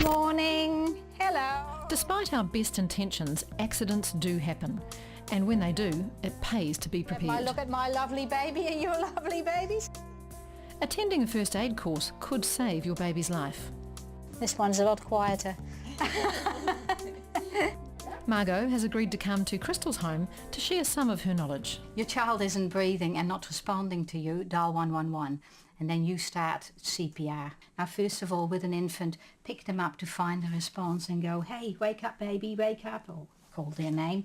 Morning. Hello. Despite our best intentions, accidents do happen. And when they do, it pays to be prepared. Look at my lovely baby. Are you a lovely baby? Attending a first aid course could save your baby's life. This one's a lot quieter. Margot has agreed to come to Crystal's home to share some of her knowledge. Your child isn't breathing and not responding to you, dial 111 and then you start CPR. Now first of all, with an infant, pick them up to find the response and go, hey, wake up baby, wake up, or call their name.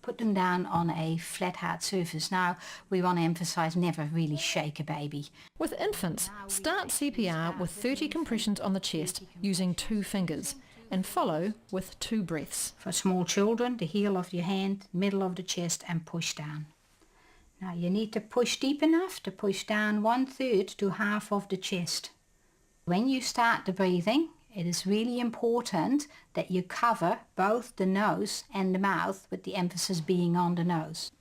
Put them down on a flat hard surface. Now we want to emphasize never really shake a baby. With infants, start CPR with 30 compressions on the chest using 2 fingers and follow with 2 breaths. For small children, the heel of your hand, middle of the chest and push down. Now you need to push deep enough to push down 1/3 to half of the chest. When you start the breathing, it is really important that you cover both the nose and the mouth, with the emphasis being on the nose.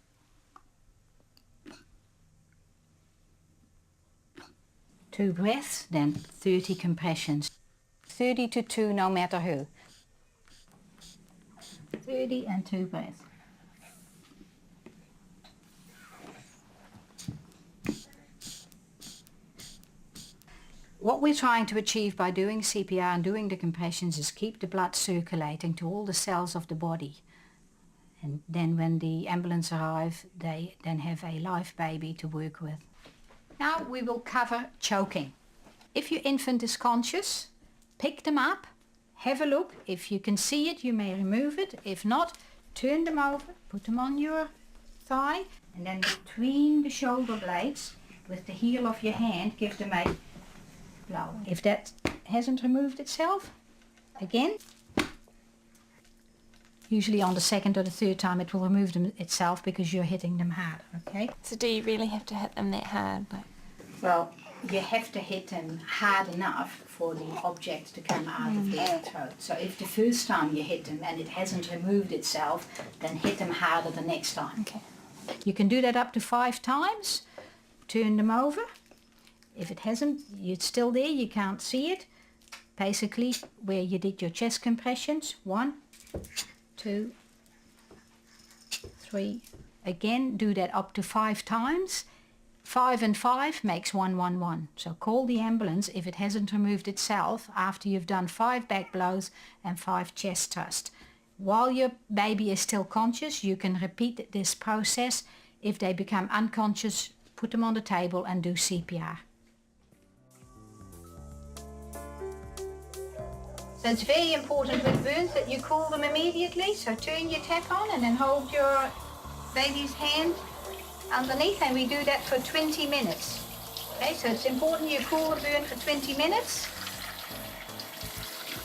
Two breaths, then 30 compressions. 30 to 2 no matter who. 30 and 2 breaths. What we're trying to achieve by doing CPR and doing the compressions is keep the blood circulating to all the cells of the body. And then when the ambulance arrives, they then have a live baby to work with. Now we will cover choking. If your infant is conscious, pick them up, have a look. If you can see it, you may remove it. If not, turn them over, put them on your thigh, and then between the shoulder blades, with the heel of your hand, give them a blow. If that hasn't removed itself, again, usually on the second or the third time it will remove them itself because you're hitting them hard, okay? So do you really have to hit them that hard? Well, you have to hit them hard enough for the object to come out of their throat. So if the first time you hit them and it hasn't removed itself, then hit them harder the next time. Okay. You can do that up to 5 times. Turn them over. If it hasn't, it's still there, you can't see it. Basically, where you did your chest compressions, 1, 2, 3. Again, do that up to 5 times. 5 and 5 makes 111. So call the ambulance if it hasn't removed itself after you've done 5 back blows and 5 chest thrusts. While your baby is still conscious, you can repeat this process. If they become unconscious, put them on the table and do CPR. So it's very important with burns that you cool them immediately. So turn your tap on and then hold your baby's hand underneath, and we do that for 20 minutes. Okay, so it's important you cool the burn for 20 minutes.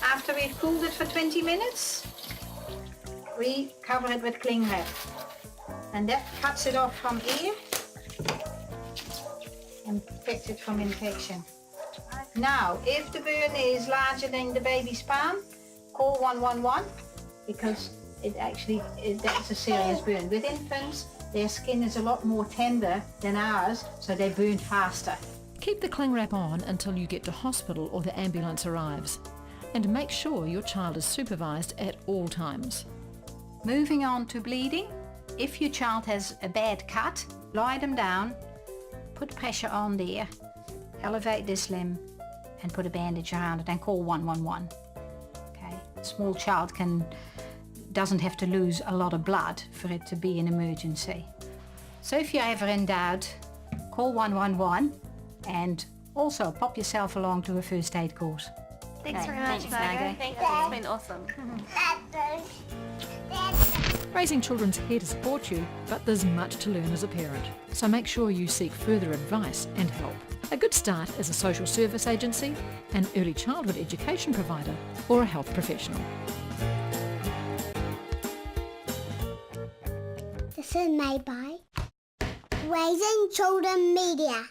After we've cooled it for 20 minutes, we cover it with cling wrap. And that cuts it off from air and protects it from infection. Now, if the burn is larger than the baby's palm, call 111 because that's a serious burn. With infants, their skin is a lot more tender than ours, so they burn faster. Keep the cling wrap on until you get to hospital or the ambulance arrives. And make sure your child is supervised at all times. Moving on to bleeding. If your child has a bad cut, lie them down, put pressure on there, elevate this limb and put a bandage around it and call 111. Okay, a small child doesn't have to lose a lot of blood for it to be an emergency. So if you're ever in doubt, call 111 and also pop yourself along to a first aid course. Thanks very much, Thanks, Margot. Margot. Thank you. It's been awesome. Raising children's here to support you, but there's much to learn as a parent. So make sure you seek further advice and help. A good start is a social service agency, an early childhood education provider, or a health professional. This is made by Raising Children Media.